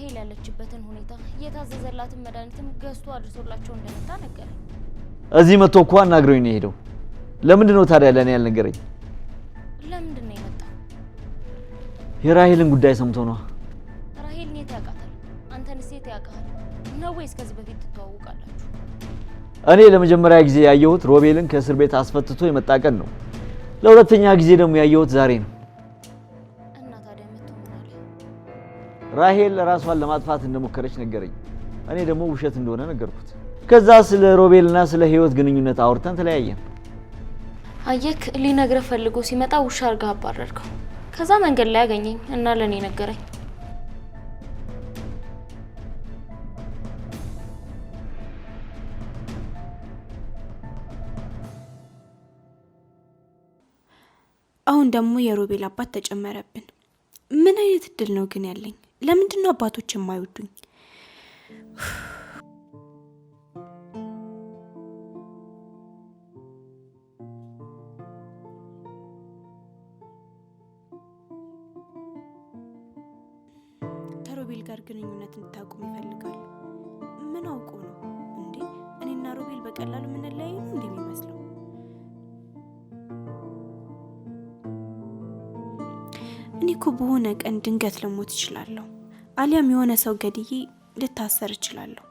ራሄል ያለችበትን ሁኔታ የታዘዘላትን መድኃኒትም ገዝቶ አድርሶላቸው እንደመጣ ነገረኝ። እዚህ መጥቶ እኮ አናግረውኝ ነው ሄደው። ለምንድን ነው ታዲያ ለኔ ያልነገረኝ? ለምንድን ነው የመጣው? የራሄልን ጉዳይ ሰምቶ ነው። ራሄልን የት ያውቃታል? አንተንስ የት ያውቃል? ነው ወይስ ከዚህ በፊት ትተዋወቃላችሁ? እኔ ለመጀመሪያ ጊዜ ያየሁት ሮቤልን ከእስር ቤት አስፈትቶ የመጣ ቀን ነው። ለሁለተኛ ጊዜ ደግሞ ያየሁት ዛሬ ነው። እና ታዲያ መጥቶ ምን አለ? ራሄል ራሷን ለማጥፋት እንደሞከረች ነገረኝ። እኔ ደግሞ ውሸት እንደሆነ ነገርኩት። ከዛ ስለ ሮቤልና ስለ ህይወት ግንኙነት አውርተን ተለያየን። አየክ ሊነግረህ ፈልጎ ሲመጣ ውሻ አርጋ አባረርከው። ከዛ መንገድ ላይ ያገኘኝ እና ለኔ ነገረኝ። አሁን ደግሞ የሮቤል አባት ተጨመረብን። ምን አይነት እድል ነው ግን ያለኝ? ለምንድን ነው አባቶች የማይወዱኝ? ከሮቤል ጋር ግንኙነት እንድታቆም ይፈልጋሉ። ምን አውቆ ነው እንዴ? እኔና ሮቤል በቀላሉ የምንለያይ ነው እንደሚመስለው? እኔ እኮ በሆነ ቀን ድንገት ልሞት እችላለሁ፣ አሊያም የሆነ ሰው ገድዬ ልታሰር እችላለሁ።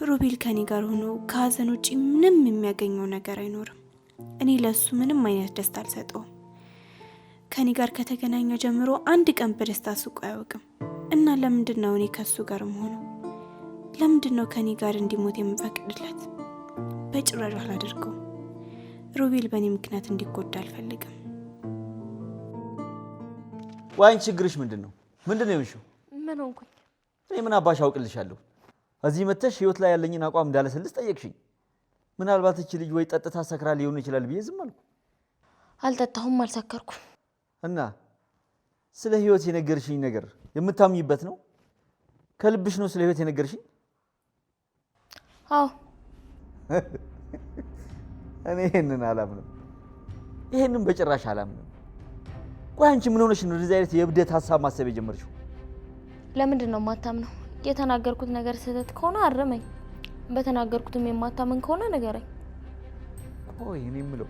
ሮቤል ከኔ ጋር ሆኖ ከሀዘን ውጪ ምንም የሚያገኘው ነገር አይኖርም። እኔ ለሱ ምንም አይነት ደስታ አልሰጠውም። ከኔ ጋር ከተገናኘ ጀምሮ አንድ ቀን በደስታ ስቆ አያውቅም። እና ለምንድን ነው እኔ ከሱ ጋር መሆነው? ለምንድን ነው ከኔ ጋር እንዲሞት የምፈቅድለት? በጭራሽ አላደርገውም። ሮቤል በእኔ ምክንያት እንዲጎዳ አልፈልግም። ዋይን ችግርሽ ምንድነው? ምንድነው የምሽው? ምን ሆንኩኝ? እኔ ምን አባሽ አውቅልሻለሁ? እዚህ መተሽ ህይወት ላይ ያለኝን አቋም እንዳለሰልስ ጠየቅሽኝ። ምናልባት እቺ ልጅ ወይ ጠጥታ ሰክራ ሊሆን ይችላል ብዬ ዝም አልኩ። አልጠጣሁም፣ አልሰከርኩም። እና ስለ ህይወት የነገርሽኝ ነገር የምታምኝበት ነው? ከልብሽ ነው ስለ ህይወት የነገርሽኝ? አዎ። እኔ ይሄንን አላምንም። ይሄንን በጭራሽ አላምንም። ቆይ አንቺ ምን ሆነሽ ነው እንደዚህ አይነት የእብደት ሐሳብ ማሰብ የጀመርሽው? ለምንድን ነው የማታምነው? የተናገርኩት ነገር ስህተት ከሆነ አርመኝ። በተናገርኩትም የማታምን ከሆነ ንገረኝ። ቆይ እኔ የምለው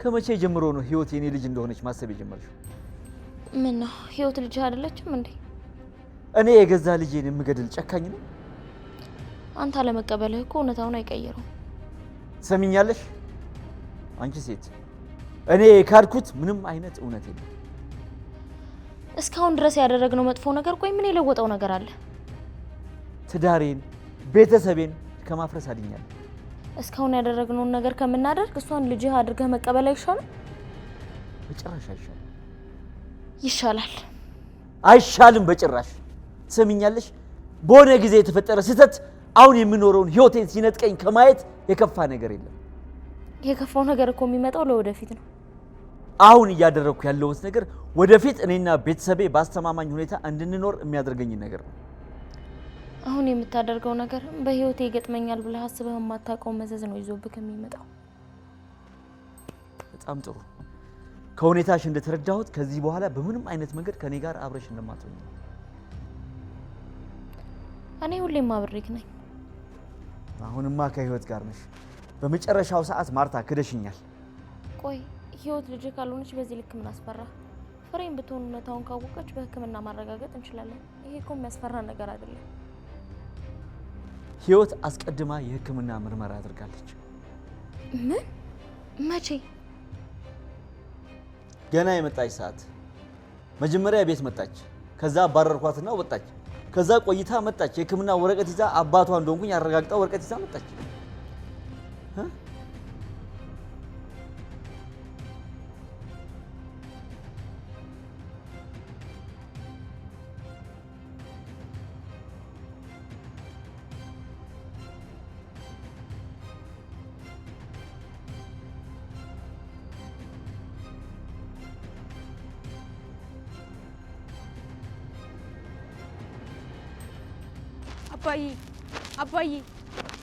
ከመቼ ጀምሮ ነው ህይወት የኔ ልጅ እንደሆነች ማሰብ የጀመርሽው? ምን ነው ህይወት ልጅ አይደለችም እንዴ? እኔ የገዛ ልጄን የምገድል ጨካኝ ነው? አንተ አለመቀበልህ እኮ እውነታውን አይቀይረውም። ትሰሚኛለሽ? አንቺ ሴት፣ እኔ የካድኩት ምንም አይነት እውነት የለም። እስካሁን ድረስ ያደረግነው መጥፎ ነገር ቆይ ምን የለወጠው ነገር አለ? ትዳሬን፣ ቤተሰቤን ከማፍረስ አድኛለሁ። እስካሁን ያደረግነውን ነገር ከምናደርግ እሷን ልጅህ አድርገህ መቀበል አይሻልም? በጭራሽ አይሻልም። ይሻላል። አይሻልም በጭራሽ። ትሰሚኛለሽ? በሆነ ጊዜ የተፈጠረ ስህተት አሁን የምኖረውን ህይወቴን ሲነጥቀኝ ከማየት የከፋ ነገር የለም። የከፋው ነገር እኮ የሚመጣው ለወደፊት ነው። አሁን እያደረኩ ያለሁት ነገር ወደፊት እኔና ቤተሰቤ በአስተማማኝ ሁኔታ እንድንኖር የሚያደርገኝ ነገር ነው። አሁን የምታደርገው ነገር በህይወቴ ይገጥመኛል ብለህ አስበህ የማታውቀው መዘዝ ነው ይዞብህ የሚመጣው። በጣም ጥሩ። ከሁኔታሽ እንደተረዳሁት ከዚህ በኋላ በምንም አይነት መንገድ ከኔ ጋር አብረሽ እንደማትሆኚ። እኔ ሁሌም አብሬክ ነኝ። አሁንማ ከህይወት ጋር ነሽ። በመጨረሻው ሰዓት ማርታ ክደሽኛል። ቆይ ህይወት ልጅ ካልሆነች በዚህ ልክ ምን አስፈራ? ፍሬም ብትሆን እውነታውን ካወቀች በህክምና ማረጋገጥ እንችላለን። ይሄ እኮ የሚያስፈራ ነገር አይደለም። ህይወት አስቀድማ የህክምና ምርመራ አድርጋለች። ምን? መቼ? ገና የመጣች ሰዓት። መጀመሪያ ቤት መጣች፣ ከዛ አባረርኳትና ወጣች። ከዛ ቆይታ መጣች፣ የህክምና ወረቀት ይዛ አባቷ እንደሆንኩኝ አረጋግጣ ወረቀት ይዛ መጣች።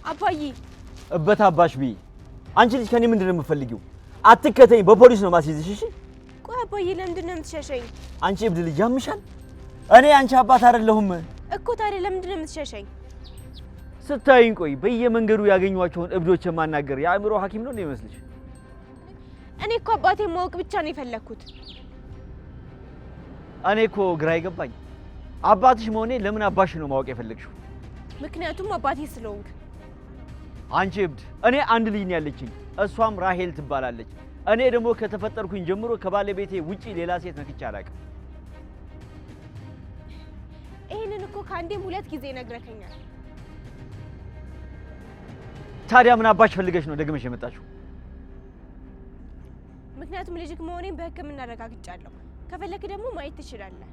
አባዬ እበት አባሽ ቢ አንቺ ልጅ ከኔ ምንድነው የምትፈልጊው? አትከተኝ፣ በፖሊስ ነው ማስይዝሽ። እሺ ቆይ አባዬ ለምንድን ነው የምትሸሸኝ? አንቺ እብድ ልጅ ያምሻል። እኔ አንቺ አባት አይደለሁም እኮ። ታዲያ ለምንድን ነው የምትሸሸኝ? ስታይኝ ቆይ በየመንገዱ ያገኟቸውን እብዶች የማናገር የአእምሮ ሐኪም ነው እንደሚመስልሽ? እኔ እኮ አባቴን ማወቅ ብቻ ነው የፈለኩት። እኔ እኮ ግራ ይገባኝ አባትሽ መሆኔ ለምን አባሽ ነው ማወቅ የፈለግሽው? ምክንያቱም አባቴ ስለሆንክ። አንቺ እብድ! እኔ አንድ ልጅ ነው ያለችኝ፣ እሷም ራሄል ትባላለች። እኔ ደግሞ ከተፈጠርኩኝ ጀምሮ ከባለቤቴ ውጪ ሌላ ሴት ነክቼ አላውቅም። ይሄንን እኮ ከአንዴም 2 ጊዜ ነግረከኛል። ታዲያ ምን አባሽ ፈልገሽ ነው ደግመሽ የመጣሽው? ምክንያቱም ልጅክ መሆኔን በሕክምና አረጋግጫለሁ። ከፈለክ ደግሞ ማየት ትችላለህ።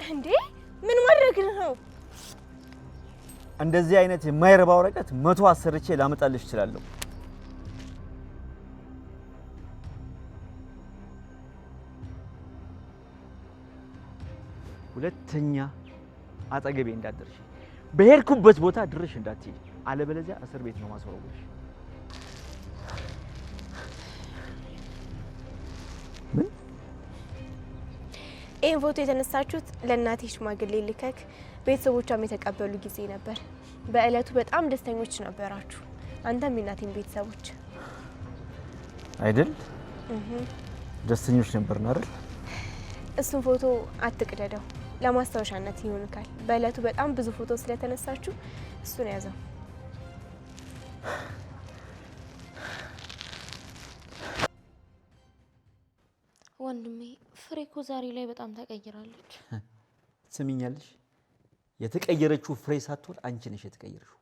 እንዴ ምን ማድረግ ነው? እንደዚህ አይነት የማይረባ ወረቀት 100 አሰርቼ ላመጣልሽ እችላለሁ። ሁለተኛ አጠገቤ እንዳትደርሺ፣ በሄድኩበት ቦታ ድርሽ እንዳትይ፣ አለበለዚያ እስር ቤት ነው ማስወረውሽ። ምን? ይሄን ፎቶ የተነሳችሁት ለእናቴ ሽማግሌ ልከክ ቤተሰቦቿም የተቀበሉ ጊዜ ነበር። በእለቱ በጣም ደስተኞች ነበራችሁ፣ አንተም የእናቴን ቤተሰቦች አይደል? ደስተኞች ነበርና አይደል? እሱን ፎቶ አትቅደደው፣ ለማስታወሻነት ይሆንካል። በእለቱ በጣም ብዙ ፎቶ ስለተነሳችሁ እሱን ያዘው። ወንድሜ ፍሬ እኮ ዛሬ ላይ በጣም ተቀይራለች። ስሚኛለሽ? የተቀየረችው ፍሬ ሳትሆን አንቺ ነሽ የተቀየረሽው።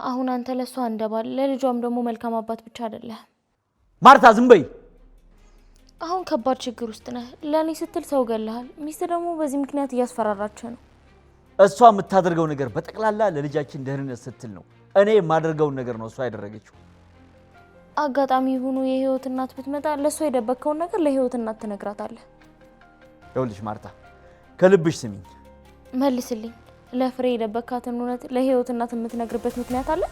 አሁን አንተ ለሷ እንደባል ለልጇም ደግሞ መልካም አባት ብቻ አይደለም። ማርታ ዝም በይ። አሁን ከባድ ችግር ውስጥ ነህ። ለኔ ስትል ሰው ገለሃል። ሚስት ደግሞ በዚህ ምክንያት እያስፈራራች ነው። እሷ የምታደርገው ነገር በጠቅላላ ለልጃችን ደህንነት ስትል ነው። እኔ የማደርገውን ነገር ነው እሷ ያደረገችው። አጋጣሚ ሆኖ የህይወት እናት ብትመጣ ለሷ የደበከውን ነገር ለህይወት እናት ትነግራታለህ። ይኸውልሽ ማርታ ከልብሽ ስሚኝ። መልስልኝ። ለፍሬ የደበካትን እውነት ለህይወት እናት የምትነግርበት ምክንያት አለ?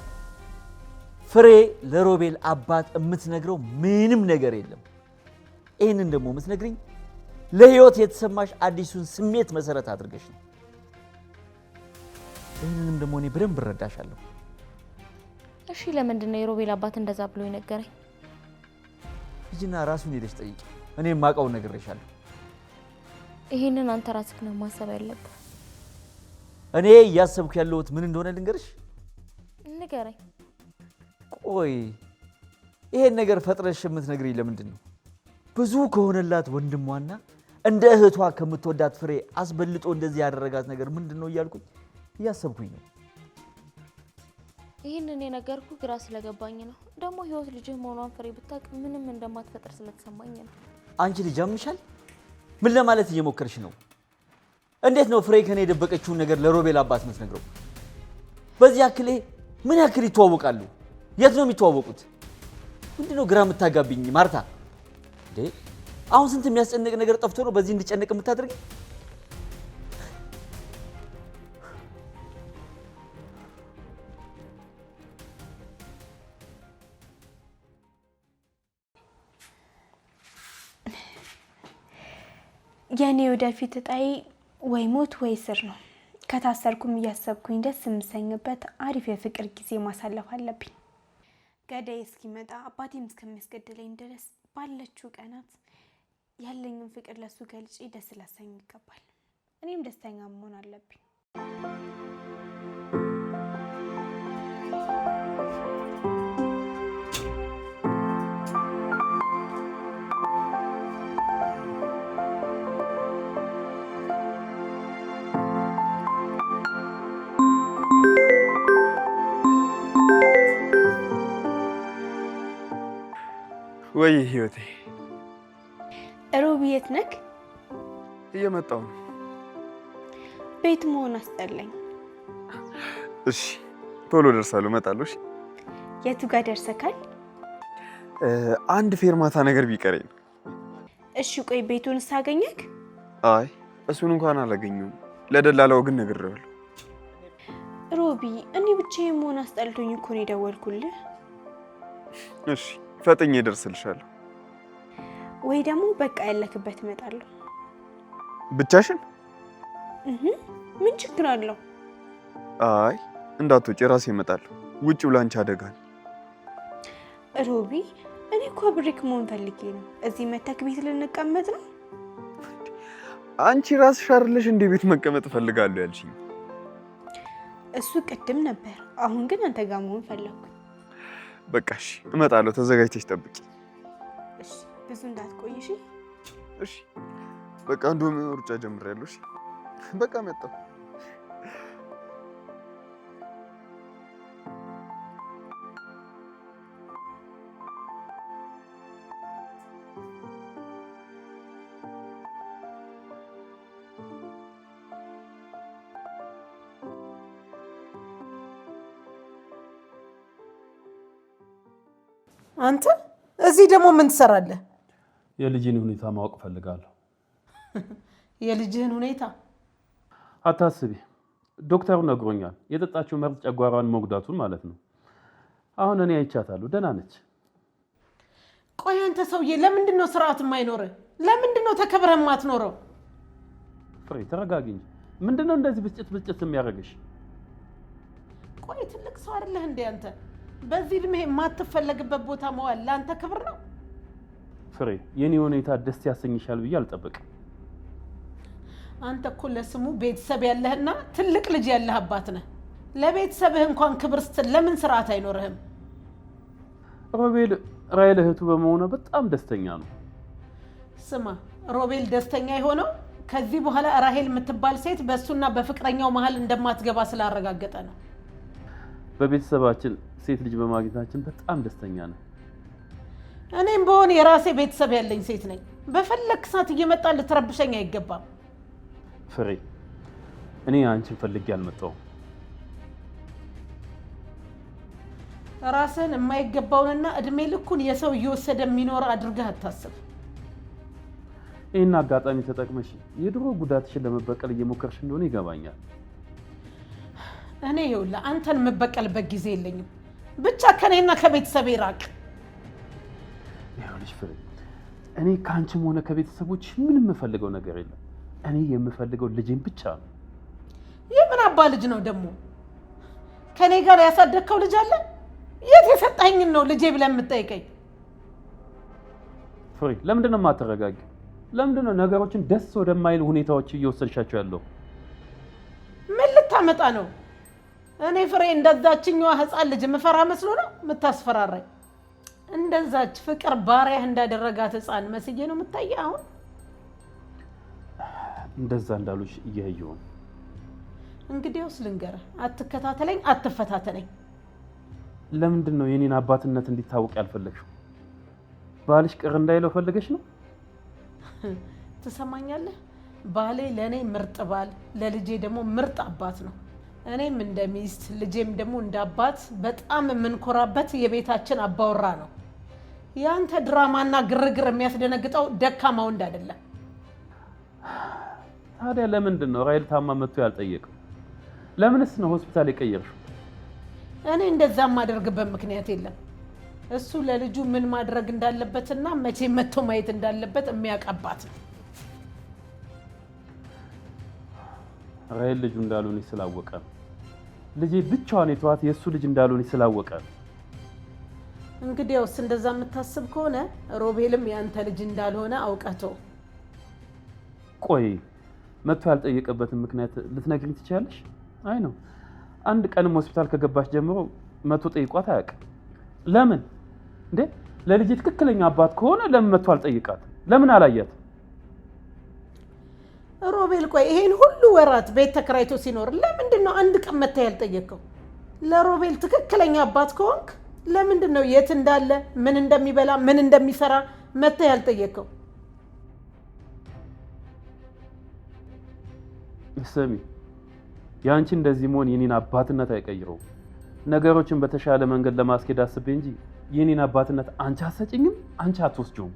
ፍሬ ለሮቤል አባት የምትነግረው ምንም ነገር የለም። ይህንን ደግሞ የምትነግሪኝ ለህይወት የተሰማሽ አዲሱን ስሜት መሰረት አድርገሽ ነው። ይህንንም ደግሞ እኔ በደንብ እረዳሻለሁ። እሺ ለምንድን ነው የሮቤል አባት እንደዛ ብሎ ይነገረኝ? ልጅና ራሱን ሄደሽ ጠይቂ። እኔ የማውቀውን ነግሬሻለሁ። ይህንን አንተ ራስህ ነው ማሰብ ያለብህ። እኔ እያሰብኩ ያለሁት ምን እንደሆነ ልንገርሽ? ንገረኝ። ቆይ ይሄን ነገር ፈጥረሽ የምትነግሪኝ ለምንድን ነው? ብዙ ከሆነላት ወንድሟና እንደ እህቷ ከምትወዳት ፍሬ አስበልጦ እንደዚህ ያደረጋት ነገር ምንድን ነው እያልኩኝ እያሰብኩኝ ነው። ይህንን የነገርኩ ግራ ስለገባኝ ነው። ደግሞ ህይወት ልጅህ መሆኗን ፍሬ ብታውቅ ምንም እንደማትፈጥር ስለተሰማኝ ነው። አንቺ ልጅ አምሻል? ምን ለማለት እየሞከርሽ ነው? እንዴት ነው ፍሬ ከኔ የደበቀችውን ነገር ለሮቤል አባት የምትነግረው? በዚህ ያክል ምን ያክል ይተዋወቃሉ? የት ነው የሚተዋወቁት? ምንድነው ግራ የምታጋቢኝ ማርታ? እንዴ አሁን ስንት የሚያስጨንቅ ነገር ጠፍቶ ነው በዚህ እንድጨነቅ የምታደርጊ? የኔ ወደፊት እጣዬ ወይ ሞት ወይ እስር ነው። ከታሰርኩም እያሰብኩኝ ደስ የምሰኝበት አሪፍ የፍቅር ጊዜ ማሳለፍ አለብኝ። ገዳይ እስኪመጣ አባቴም እስከሚያስገድለኝ ድረስ ባለችው ቀናት ያለኝን ፍቅር ለሱ ገልጬ ደስ ላሰኝ ይገባል። እኔም ደስተኛ መሆን አለብኝ። ወይ ህይወቴ፣ ሮቢ የት ነክ? እየመጣሁ ነው። ቤት መሆን አስጠላኝ። እሺ ቶሎ ደርሳለሁ፣ እመጣለሁ። እሺ የቱ ጋር ደርሰካል? አንድ ፌርማታ ነገር ቢቀረኝ። እሺ ቆይ ቤቱን ሳገኘክ? አይ እሱን እንኳን አላገኘሁም። ለደላላው ግን ነግሬዋለሁ። ሮቢ እኔ ብቻዬን መሆን አስጠልቶኝ እኮ ነው የደወልኩልህ። እሺ ፈጥኜ እደርስልሻለሁ። ወይ ደግሞ በቃ ያለክበት እመጣለሁ። ብቻሽን? ምን ችግር አለው? አይ እንዳትወጪ ራሴ እመጣለሁ። ውጭው ላንቺ አደጋ ነው። ሮቢ እኔ እኮ ብሬክ መሆን ፈልጌ ነው። እዚህ መተክ ቤት ልንቀመጥ ነው? አንቺ ራስሽ አይደለሽ እንደ ቤት መቀመጥ ፈልጋለሁ ያልሽኝ? እሱ ቅድም ነበር። አሁን ግን አንተ ጋር መሆን ፈለኩ። በቃ እሺ እመጣለሁ። ተዘጋጅተሽ ጠብቂ። እሺ ብዙ እንዳትቆይ እሺ? እሺ በቃ እንደውም ሩጫ ጀምሬያለሁ። እሺ በቃ መጣሁ። አንተ እዚህ ደግሞ ምን ትሰራለህ? የልጅን ሁኔታ ማወቅ ፈልጋለሁ። የልጅህን ሁኔታ? አታስቢ፣ ዶክተሩ ነግሮኛል። የጠጣችው መርዝ ጨጓራዋን መጉዳቱን ማለት ነው። አሁን እኔ አይቻታለሁ፣ ደህና ነች። ቆይ አንተ ሰውዬ ለምንድን ነው ስርዓት የማይኖርህ? ለምንድን ነው ተከብረህ የማትኖረው? ፍሬ ተረጋጊ እንጂ ምንድን ነው እንደዚህ ብስጭት የሚያደርግሽ? ቆይ ትልቅ ሰው አይደለህ እንዴ አንተ? በዚህ እድሜ የማትፈለግበት ቦታ መዋል ለአንተ ክብር ነው? ፍሬ የኔ ሁኔታ ደስ ያሰኝሻል ብዬ አልጠበቅም። አንተ እኮ ለስሙ ቤተሰብ ያለህና ትልቅ ልጅ ያለህ አባት ነህ። ለቤተሰብህ እንኳን ክብር ስትል ለምን ስርዓት አይኖርህም? ሮቤል ራሔል እህቱ በመሆኗ በጣም ደስተኛ ነው። ስማ ሮቤል ደስተኛ የሆነው ከዚህ በኋላ ራሔል የምትባል ሴት በእሱና በፍቅረኛው መሀል እንደማትገባ ስላረጋገጠ ነው። በቤተሰባችን ሴት ልጅ በማግኘታችን በጣም ደስተኛ ነን። እኔም በሆነ የራሴ ቤተሰብ ያለኝ ሴት ነኝ። በፈለክ ሰዓት እየመጣ ልትረብሸኝ አይገባም። ፍሬ እኔ አንቺን ፈልጌ አልመጣሁም። ራስህን የማይገባውንና እድሜ ልኩን የሰው እየወሰደ የሚኖር አድርገህ አታስብ። ይህን አጋጣሚ ተጠቅመሽ የድሮ ጉዳትሽን ለመበቀል እየሞከርሽ እንደሆነ ይገባኛል። እኔ ይኸውልህ አንተን የምበቀልበት ጊዜ የለኝም። ብቻ ከኔና ከቤተሰቤ ራቅ። ይኸውልሽ ፍሬ እኔ ከአንቺም ሆነ ከቤተሰቦች ምንም የምፈልገው ነገር የለም። እኔ የምፈልገው ልጄን ብቻ ነው። የምን አባ ልጅ ነው ደግሞ? ከኔ ጋር ያሳደግከው ልጅ አለ? የት የሰጠኸኝን ነው ልጄ ብለህ የምትጠይቀኝ? ፍሬ ለምንድን ነው የማትረጋጊው? ለምንድን ነው ነገሮችን ደስ ወደማይል ሁኔታዎች እየወሰድሻቸው ያለው? ምን ልታመጣ ነው? እኔ ፍሬ እንደዛችኛዋ ህፃን ልጅ የምፈራ መስሎ ነው የምታስፈራራኝ? እንደዛች ፍቅር ባሪያህ እንዳደረጋት ህፃን መስዬ ነው የምታየህ አሁን? እንደዛ እንዳሉሽ እያየሁ ነው። እንግዲያውስ ልንገርህ፣ አትከታተለኝ፣ አትፈታተነኝ። ለምንድን ነው የኔን አባትነት እንዲታወቅ ያልፈለግሽው? ባልሽ ቅር እንዳይለው ፈልገሽ ነው? ትሰማኛለህ? ባሌ ለእኔ ምርጥ ባል፣ ለልጄ ደግሞ ምርጥ አባት ነው። እኔም እንደ ሚስት ልጄም ደግሞ እንደ አባት በጣም የምንኮራበት የቤታችን አባወራ ነው። ያንተ ድራማና ግርግር የሚያስደነግጠው ደካማ ወንድ አይደለም። ታዲያ ለምንድን ነው ራሔል ታማ መጥቶ ያልጠየቀው? ለምንስ ነው ሆስፒታል የቀየርሽው? እኔ እንደዛ የማደርግበት ምክንያት የለም። እሱ ለልጁ ምን ማድረግ እንዳለበትና መቼ መጥቶ ማየት እንዳለበት የሚያውቅ አባት ነው። ራሔል ልጁ እንዳልሆነች ስላወቀ ነው። ልጄ ብቻዋን የተዋት የእሱ ልጅ እንዳልሆነች ስላወቀ ነው። እንግዲያውስ እንደዛ የምታስብ ከሆነ ሮቤልም ያንተ ልጅ እንዳልሆነ አውቀተው። ቆይ መጥቶ ያልጠየቀበትን ምክንያት ልትነግሪኝ ትችያለሽ? አይ ነው አንድ ቀንም ሆስፒታል ከገባሽ ጀምሮ መጥቶ ጠይቋት አያውቅም። ለምን እንዴ? ለልጄ ትክክለኛ አባት ከሆነ ለምን መጥቶ አልጠይቃት? ለምን አላያት? ሮቤል ቆይ ይሄን ሁሉ ወራት ቤት ተከራይቶ ሲኖር ለምንድን ነው አንድ ቀን መጥተህ ያልጠየቀው? ለሮቤል ትክክለኛ አባት ከሆንክ ለምንድን ነው የት እንዳለ ምን እንደሚበላ ምን እንደሚሰራ መጥተህ ያልጠየቀው? ስሚ ያንቺ እንደዚህ መሆን የኔን አባትነት አይቀይረውም። ነገሮችን በተሻለ መንገድ ለማስኬድ አስቤ እንጂ የኔን አባትነት አንቺ አትሰጪኝም፣ አንቺ አትወስጂውም።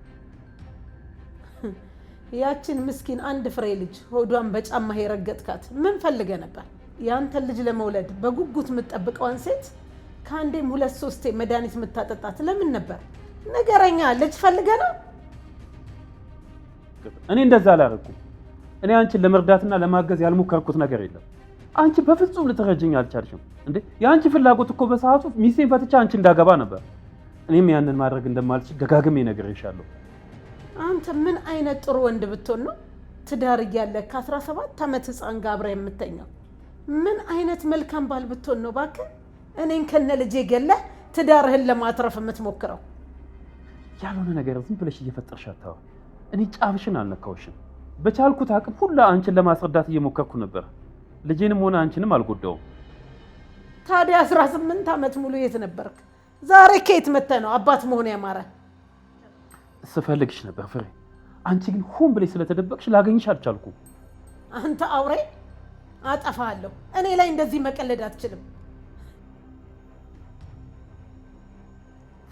ያችን ምስኪን አንድ ፍሬ ልጅ ሆዷን በጫማ የረገጥካት ምን ፈልገ ነበር? ያንተን ልጅ ለመውለድ በጉጉት የምትጠብቀዋን ሴት ከአንዴም 2-3 መድኃኒት የምታጠጣት ለምን ነበር? ንገረኛ። ልጅ ፈልገ ነው? እኔ እንደዛ አላደረኩም። እኔ አንቺን ለመርዳትና ለማገዝ ያልሞከርኩት ነገር የለም። አንቺ በፍጹም ልትረጅኝ አልቻልሽም እንዴ? የአንቺ ፍላጎት እኮ በሰዓቱ ሚስቴን ፈትቼ አንቺ እንዳገባ ነበር። እኔም ያንን ማድረግ እንደማልችል ደጋግሜ ነግሬሻለሁ። አንተ ምን አይነት ጥሩ ወንድ ብትሆን ነው ትዳር እያለ ከ17 ዓመት ህፃን ጋር አብረህ የምተኛው? ምን አይነት መልካም ባል ብትሆን ነው እባክህ እኔን ከነ ልጄ ገለህ ትዳርህን ለማትረፍ የምትሞክረው? ያልሆነ ነገር ዝም ብለሽ እየፈጠርሽ አታውሪ። እኔ ጫፍሽን አልነካውሽም። በቻልኩት አቅም ሁላ አንቺን ለማስረዳት እየሞከርኩ ነበር። ልጄንም ሆነ አንቺንም አልጎዳውም። ታዲያ 18 ዓመት ሙሉ የት ነበርክ? ዛሬ ከየት መጥተህ ነው አባት መሆን ያማረ? ስፈልግሽ ነበር ፍሬ። አንቺ ግን ሆን ብለሽ ስለተደበቅሽ ላገኝሽ አልቻልኩም። አንተ አውሬ፣ አጠፋለሁ። እኔ ላይ እንደዚህ መቀለድ አትችልም።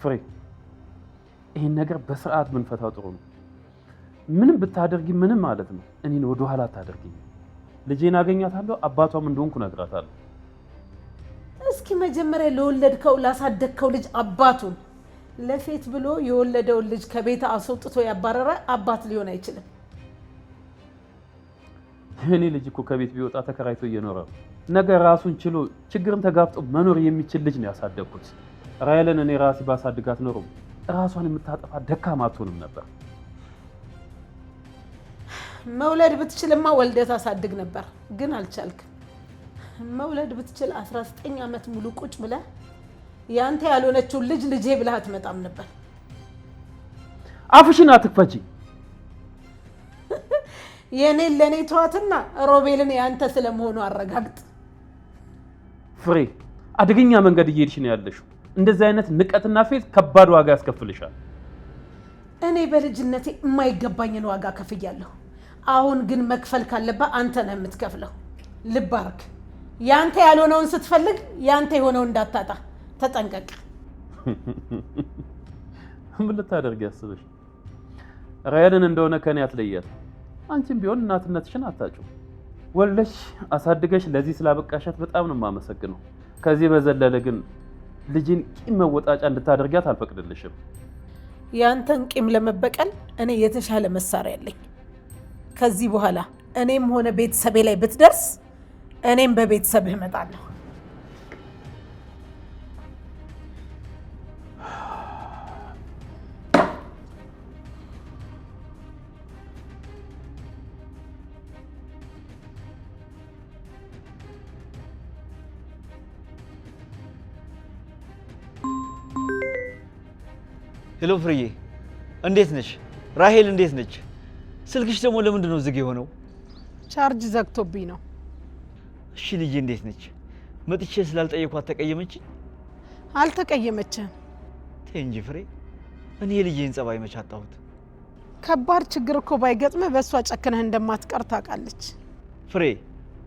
ፍሬ፣ ይሄን ነገር በስርዓት ብንፈታው ጥሩ ነው። ምንም ብታደርጊ ምንም ማለት ነው እኔን ወደ ኋላ አታደርጊኝ። ልጄን አገኛታለሁ፣ አባቷም እንደሆንኩ ነግራታለሁ። እስኪ መጀመሪያ ለወለድከው ላሳደግከው ልጅ አባቱን ለፌት ብሎ የወለደውን ልጅ ከቤት አስወጥቶ ያባረረ አባት ሊሆን አይችልም። እኔ ልጅ እኮ ከቤት ቢወጣ ተከራይቶ እየኖረ ነው። ነገ ራሱን ችሎ ችግርን ተጋፍጦ መኖር የሚችል ልጅ ነው ያሳደግኩት። ራሔልን እኔ ራሴ ባሳድጋት ኖሮ ራሷን የምታጠፋ ደካማ አትሆንም ነበር። መውለድ ብትችልማ ወልደህ ታሳድግ ነበር፣ ግን አልቻልክም። መውለድ ብትችል 19 ዓመት ሙሉ ቁጭ ብለህ ያንተ ያልሆነችው ልጅ ልጄ ብለህ አትመጣም ነበር። አፍሽን አትክፈጂ። የኔን ለኔ ተዋትና ሮቤልን ያንተ ስለመሆኑ አረጋግጥ። ፍሬ፣ አደገኛ መንገድ እየሄድሽ ነው ያለሽው። እንደዚህ አይነት ንቀትና ፌት ከባድ ዋጋ ያስከፍልሻል። እኔ በልጅነቴ የማይገባኝን ዋጋ ከፍያለሁ። አሁን ግን መክፈል ካለበት አንተ ነህ የምትከፍለው። ልብ አድርግ። ያንተ ያልሆነውን ስትፈልግ ያንተ የሆነውን እንዳታጣ ተጠንቀቅ። ምን ልታደርጊ ያስበሽ? ራሔልን እንደሆነ ከኔ አትለያት። አንቺም ቢሆን እናትነትሽን አታጭው። ወለሽ አሳድገሽ ለዚህ ስላበቃሻት በጣም ነው የማመሰግነው። ከዚህ በዘለለ ግን ልጅን ቂም መወጣጫ እንድታደርጊያት አልፈቅድልሽም። ያንተን ቂም ለመበቀል እኔ የተሻለ መሳሪያ አለኝ። ከዚህ በኋላ እኔም ሆነ ቤተሰቤ ላይ ብትደርስ እኔም በቤተሰብህ እመጣለሁ። ሄሎ ፍርዬ፣ እንዴት ነሽ? ራሔል እንዴት ነች? ስልክሽ ደግሞ ለምንድን ነው ዝግ የሆነው? ቻርጅ ዘግቶብኝ ነው። እሺ ልጄ እንዴት ነች? መጥቼ ስላልጠየኳት ተቀየመች? አልተቀየመችም። ተይ እንጂ ፍሬ፣ እኔ የልጄን ጸባይ መች አጣሁት? ከባድ ችግር እኮ ባይገጥምህ በእሷ ጨክነህ እንደማትቀር ታውቃለች። ፍሬ፣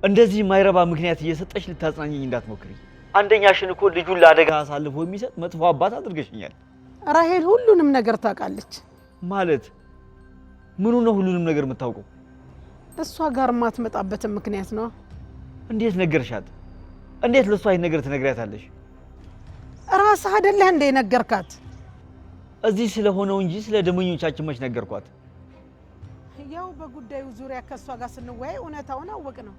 እንደዚህ የማይረባ ምክንያት እየሰጠሽ ልታጽናኘኝ እንዳትሞክሪ። አንደኛሽን እኮ ልጁን ለአደጋ አሳልፎ የሚሰጥ መጥፎ አባት አድርገሽኛል። ራሔል ሁሉንም ነገር ታውቃለች። ማለት ምኑ ነው ሁሉንም ነገር የምታውቀው? እሷ ጋር ማትመጣበትን ምክንያት ነው። እንዴት ነገርሻት? እንዴት ለሷ ይሄን ነገር ትነግሪያታለሽ? ራስህ አይደለህ እንደ ነገርካት? እዚህ ስለሆነው እንጂ ስለ ደመኞቻችን መች ነገርኳት? ያው በጉዳዩ ዙሪያ ከሷ ጋር ስንወያይ እውነታውን አወቅ ነው።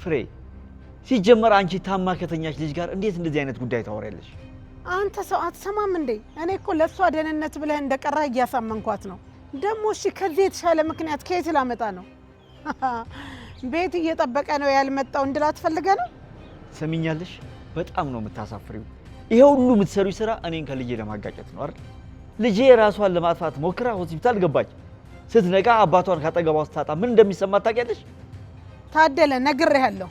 ፍሬ፣ ሲጀመር አንቺ ታማ ከተኛች ልጅ ጋር እንዴት እንደዚህ አይነት ጉዳይ ታወሪያለሽ? አንተ ሰው አትሰማም እንዴ? እኔ እኮ ለሷ ደህንነት ብለህ እንደቀረህ እያሳመንኳት ነው። ደግሞ እሺ ከዚህ የተሻለ ምክንያት ከየት ላመጣ ነው? ቤት እየጠበቀ ነው ያልመጣው እንድላት ፈልገህ ነው? ሰሚኛለሽ? በጣም ነው የምታሳፍሪው። ይሄ ሁሉ የምትሰሪው ስራ እኔን ከልጄ ለማጋጨት ነው አይደል? ልጄ ራሷን ለማጥፋት ሞክራ ሆስፒታል ገባች። ስትነቃ አባቷን ካጠገቧ ስታጣ ምን እንደሚሰማት ታውቂያለሽ? ታደለ፣ ነግሬሃለሁ።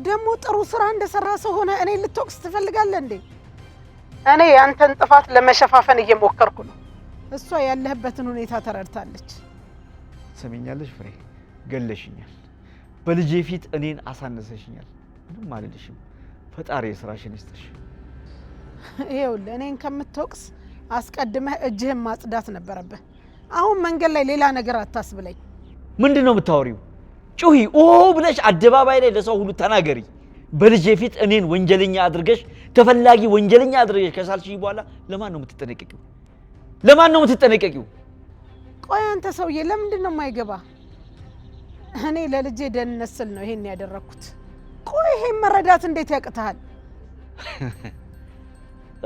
ደግሞ ጥሩ ስራ እንደሰራ ሰው ሆነ እኔ ልትወቅስ ትፈልጋለህ እንዴ? እኔ ያንተን ጥፋት ለመሸፋፈን እየሞከርኩ ነው። እሷ ያለህበትን ሁኔታ ተረድታለች። ሰሚኛለሽ ፍሬ፣ ገለሽኛል። በልጄ ፊት እኔን አሳነሰሽኛል። ምንም አልልሽም። ፈጣሪ የስራሽን ይስጥሽ። ይኸውልህ እኔን ከምትወቅስ አስቀድመህ እጅህን ማጽዳት ነበረብህ። አሁን መንገድ ላይ ሌላ ነገር አታስብለኝ። ምንድነው የምታወሪው? ጩሂ ኦ ብለሽ አደባባይ ላይ ለሰው ሁሉ ተናገሪ። በልጄ ፊት እኔን ወንጀለኛ አድርገሽ ተፈላጊ ወንጀለኛ አድርገሽ ከሳልሽኝ በኋላ ለማን ነው የምትጠነቀቂው? ለማን ነው የምትጠነቀቂው? ቆይ አንተ ሰውዬ ለምንድን ነው የማይገባ? እኔ ለልጄ ደህንነት ስል ነው ይሄን ያደረኩት። ቆይ ይሄን መረዳት እንዴት ያቅታል?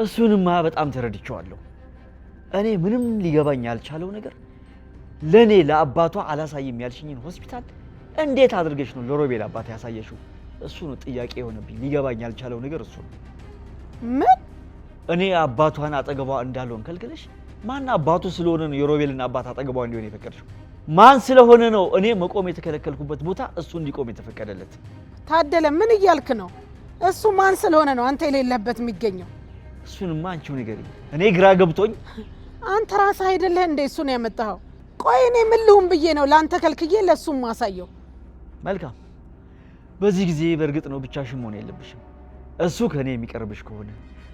እሱንማ በጣም ተረድቼዋለሁ። እኔ ምንም ሊገባኝ ያልቻለው ነገር ለኔ ለአባቷ አላሳይም ያልሽኝን ሆስፒታል እንዴት አድርገሽ ነው ለሮቤል አባት ያሳየሽው? እሱ ነው ጥያቄ የሆነብኝ። ሊገባኝ ያልቻለው ነገር እሱ ነው። ምን? እኔ አባቷን አጠገቧ እንዳልሆን ከልክለሽ ማን አባቱ ስለሆነ ነው የሮቤልን አባት አጠገቧ እንዲሆን የፈቀድሽው? ማን ስለሆነ ነው እኔ መቆም የተከለከልኩበት ቦታ እሱ እንዲቆም የተፈቀደለት? ታደለ ምን እያልክ ነው? እሱ ማን ስለሆነ ነው አንተ የሌለበት የሚገኘው? እሱንማ አንቺው ንገሪኝ። እኔ ግራ ገብቶኝ። አንተ ራስህ አይደለህ እንደ እሱ ነው ያመጣኸው? ቆይ እኔ ምን ልሁን ብዬ ነው ለአንተ ከልክዬ ለእሱም ማሳየው? መልካም። በዚህ ጊዜ በእርግጥ ነው ብቻሽን መሆን የለብሽም። እሱ ከእኔ የሚቀርብሽ ከሆነ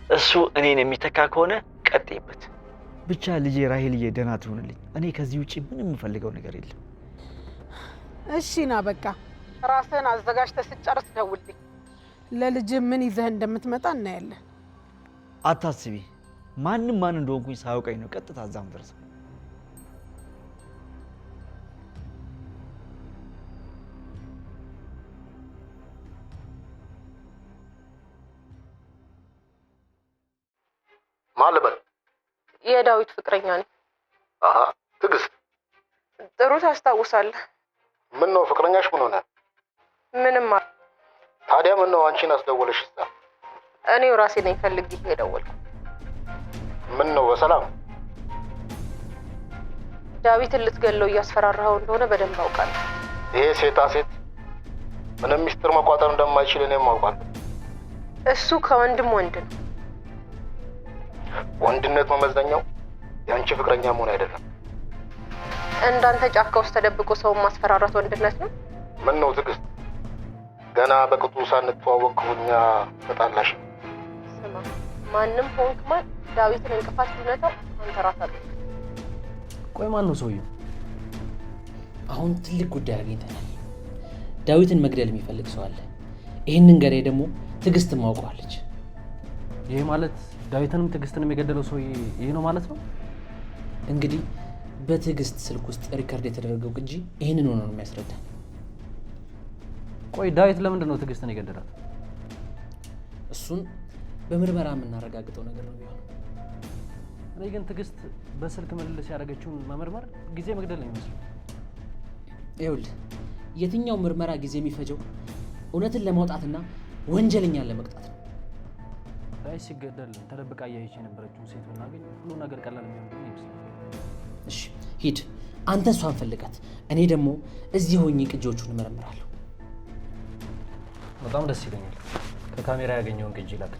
እሱ እኔን የሚተካ ከሆነ ቀጥይበት። ብቻ ልጄ ራሄልዬ ደህና ትሆንልኝ። እኔ ከዚህ ውጪ ምንም የምፈልገው ነገር የለም። እሺ ና በቃ ራስህን አዘጋጅተህ ስጨርስ ደውልልኝ። ለልጅ ምን ይዘህ እንደምትመጣ እናያለን። አታስቢ። ማንም ማን እንደሆንኩኝ ሳያውቀኝ ነው ቀጥታ እዛም ደርሰው። ማለበል የዳዊት ፍቅረኛ ነኝ። አሃ ትግስት፣ ጥሩ ታስታውሳለህ? ምን ነው ፍቅረኛሽ ምን ሆነ? ምንም። ታዲያ ምን ነው አንቺን አስደወለሽ? እኔው ራሴ ነኝ ፈልጌ የደወልኩ። ምን ነው በሰላም? ዳዊትን ልትገለው እያስፈራራኸው እንደሆነ በደንብ አውቃለሁ። ይሄ ሴታ ሴት ምንም ሚስጥር መቋጠር እንደማይችል እኔም አውቃለሁ። እሱ ከወንድም ወንድ ነው። ወንድነት መመዘኛው የአንቺ ፍቅረኛ መሆን አይደለም። እንዳንተ ጫካ ውስጥ ተደብቆ ሰውን ማስፈራራት ወንድነት ነው? ምን ነው ትዕግስት፣ ገና በቅጡ ሳንተዋወቅ ክፉኛ ተጣላሽ። ስማ፣ ማንም ሆንክ ማን ዳዊትን እንቅፋት ቢመታው አንተ ራስህ አጥተህ። ቆይ ማን ነው ሰውየው? አሁን ትልቅ ጉዳይ አግኝተናል። ዳዊትን መግደል የሚፈልግ ሰው አለ። ይህንን ገዳይ ደግሞ ትዕግስትን ማውቀዋለች። ይሄ ማለት ዳዊትንም ትዕግስትንም የገደለው ሰው ይሄ ነው ማለት ነው? እንግዲህ በትዕግስት ስልክ ውስጥ ሪከርድ የተደረገው ቅጂ ይህንን ሆኖ ነው የሚያስረዳ። ቆይ ዳዊት ለምንድን ነው ትዕግስትን የገደላት? እሱን በምርመራ የምናረጋግጠው ነገር ነው የሚሆነው። እኔ ግን ትዕግስት በስልክ ምልልስ ያደረገችውን መመርመር ጊዜ መግደል ነው የሚመስለው። ይኸውልህ የትኛው ምርመራ ጊዜ የሚፈጀው እውነትን ለማውጣትና ወንጀለኛን ለመቅጣት ነው። ዳዊት ሲገደል ተደብቃ እያየች የነበረችውን ሴት ብናገኝ ሁሉ ነገር ቀላል የሚሆን ይመስላል። እሺ ሂድ አንተ እሷን ፈልጋት፣ እኔ ደግሞ እዚህ ሆኜ ቅጂዎቹን እመረምራለሁ። በጣም ደስ ይለኛል። ከካሜራ ያገኘውን ቅጂ ላክ።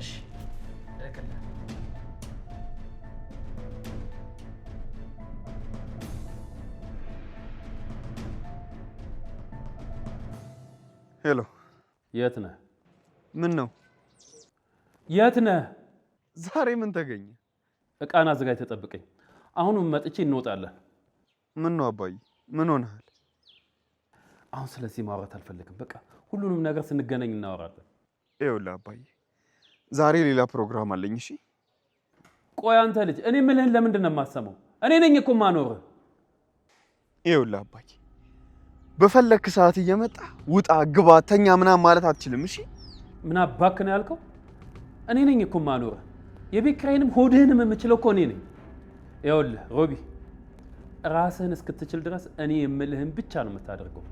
እሺ ሄሎ፣ የት ነህ? ምን ነው? የት ነህ? ዛሬ ምን ተገኘ? እቃን አዘጋጅ ተጠብቀኝ። አሁንም መጥቼ እንወጣለን። ምን ነው አባዬ? ምን ሆነሃል? አሁን ስለዚህ ማውራት አልፈልግም። በቃ ሁሉንም ነገር ስንገናኝ እናወራለን። ይኸውልህ አባዬ፣ ዛሬ ሌላ ፕሮግራም አለኝ። እሺ? ቆይ አንተ ልጅ፣ እኔ የምልህን ለምንድን ነው የማሰማው? እኔ ነኝ እኮ የማኖርህ። ይኸውልህ አባዬ፣ በፈለክ ሰዓት እየመጣ ውጣ፣ ግባ፣ ተኛ ምናምን ማለት አትችልም። እሺ? ምን አባክ ነው ያልከው? እኔ ነኝ እኮ የማኖርህ። የቤት ኪራይንም ሆድህንም የምችለው እኮ እኔ ነኝ። ይኸውልህ ሮቢ፣ ራስህን እስክትችል ድረስ እኔ የምልህን ብቻ ነው የምታደርገው።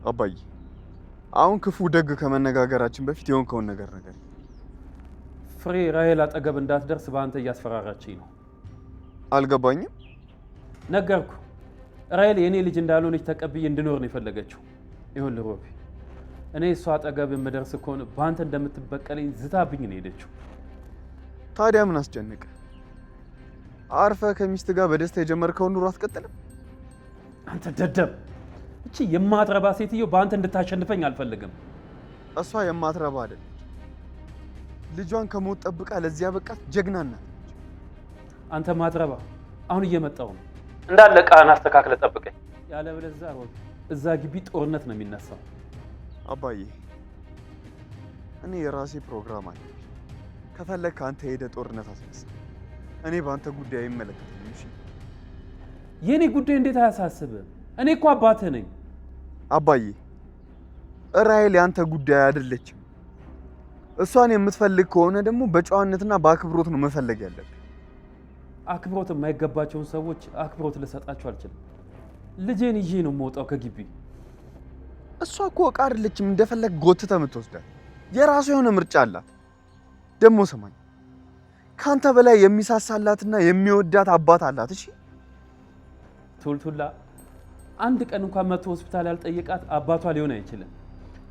አባዬ፣ አሁን ክፉ ደግ ከመነጋገራችን በፊት የሆንከውን ነገር ፍሬ ራሄል አጠገብ እንዳትደርስ በአንተ እያስፈራራችኝ ነው። አልገባኝም። ነገርኩ። ራሄል የኔ ልጅ እንዳልሆነች ተቀብዬ እንድኖር ነው የፈለገችው። ይኸውልህ ሮቢ፣ እኔ እሷ አጠገብ የምደርስ ከሆነ በአንተ እንደምትበቀለኝ ዝታብኝ ነው ሄደችው። ታዲያ ምን አስጨነቀ? አርፈ ከሚስት ጋር በደስታ የጀመርከውን ኑሮ አትቀጥልም? አንተ ደደብ! እቺ የማትረባ ሴትዮ በአንተ እንድታሸንፈኝ አልፈልግም። እሷ የማትረባ አይደለች። ልጇን ከሞት ጠብቃ ለዚያ በቃት ጀግና ናት። አንተ ማትረባ አሁን እየመጣው ነው። እንዳለ ቃና አስተካክለ ጠብቀኝ። ያለበለዚያ ሮብ እዛ ግቢ ጦርነት ነው የሚነሳው። አባዬ እኔ የራሴ ፕሮግራም አለ። ከፈለክ አንተ ሄደ ጦርነት አስነሳ። እኔ በአንተ ጉዳይ አይመለከተኝም። እሺ የኔ ጉዳይ እንዴት አያሳስብም? እኔ እኮ አባትህ ነኝ። አባዬ ራሔል ያንተ ጉዳይ አይደለችም። እሷን የምትፈልግ ከሆነ ደግሞ በጨዋነትና በአክብሮት ነው መፈለግ ያለብህ። አክብሮት የማይገባቸውን ሰዎች አክብሮት ልሰጣቸው አልችልም። ልጄን ይዤ ነው የምወጣው ከግቢ። እሷ እኮ ዕቃ አይደለችም እንደፈለግ ጎትተህ የምትወስዳት። የራሷ የሆነ ምርጫ አላት። ደግሞ ስማኝ፣ ካንተ በላይ የሚሳሳላትና የሚወዳት አባት አላት። እሺ ቱልቱላ አንድ ቀን እንኳን መጥቶ ሆስፒታል ያልጠየቃት አባቷ ሊሆን አይችልም።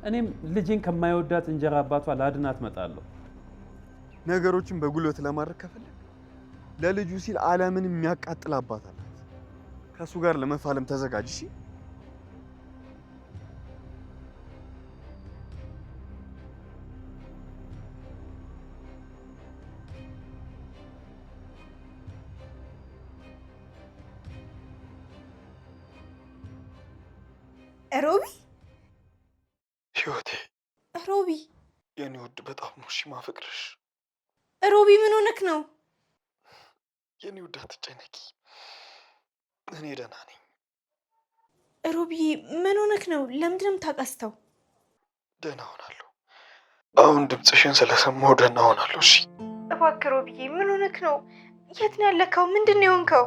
እኔም ልጄን ከማይወዳት እንጀራ አባቷ ላድናት እመጣለሁ። ነገሮችን በጉልበት ለማድረግ ከፈለግ ለልጁ ሲል ዓለምን የሚያቃጥል አባት አላት። ከሱ ጋር ለመፋለም ተዘጋጅ። እሺ ሮቢ ህይወቴ፣ ሮቢ የኔ ውድ በጣም ነው እሺ ማፈቅርሽ። ሮቢ ምን ሆነክ ነው? የኔ ውድ አትጨነቂ፣ እኔ ደህና ነኝ። ሮቢ ምን ሆነክ ነው? ለምንድን ነው የምታቀስተው? ደህና ሆናለሁ። አሁን ድምፅሽን ስለሰማሁ ደህና ሆናለሁ። እሺ እባክህ ሮቢዬ ምን ሆነክ ነው? የት ነው ያለከው? ምንድን ነው የሆንከው?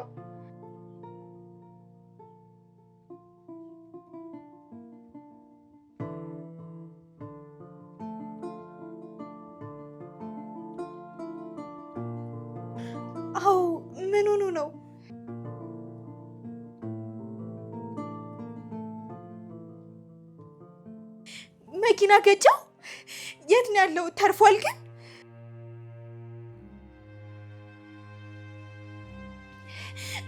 አው ምን ሆኖ ነው? መኪና ገጨው? የት ነው ያለው? ተርፏል ግን?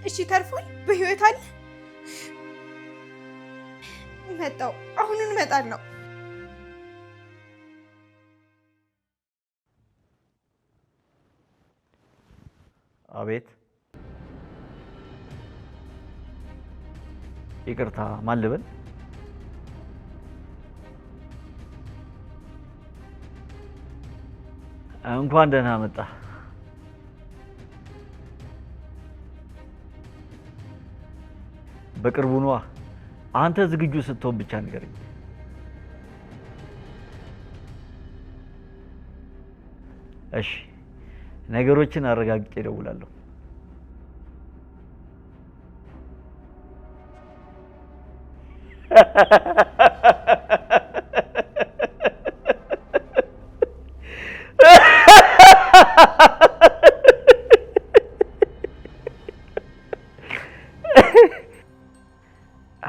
እሺ ተርፏል? በህይወት አለ? መጣው። አሁን እንመጣለሁ። አቤት። ይቅርታ ማን ልበል? እንኳን ደህና መጣ። በቅርቡ ነዋ። አንተ ዝግጁ ስትሆን ብቻ ንገረኝ። እሺ ነገሮችን አረጋግጬ እደውላለሁ።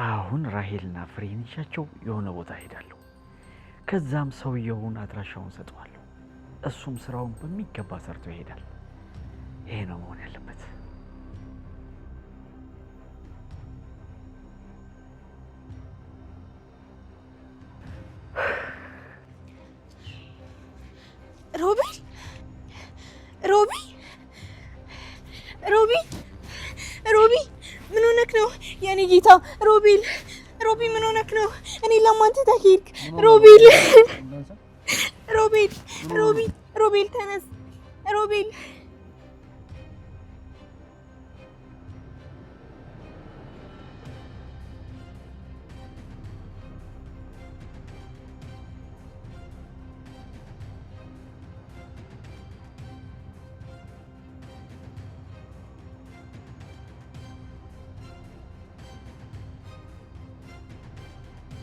አሁን ራሔልና ፍሬን ይዣቸው የሆነ ቦታ ሄዳለሁ። ከዛም ሰውየውን አድራሻውን ሰጠዋለሁ። እሱም ስራውን በሚገባ ሰርቶ ይሄዳል። ይሄ ነው መሆን ያለበት። ሮቤል ሮቢ ሮቢ ሮቢ ምን ሆነክ ነው? የኔ ጌታ ሮቤል ሮቢ ምን ሆነክ ነው? እኔ ለማንተ ታኪርክ ሮቤል ሮቤል ሮቢ ሮቤል ተነስ ሮቤል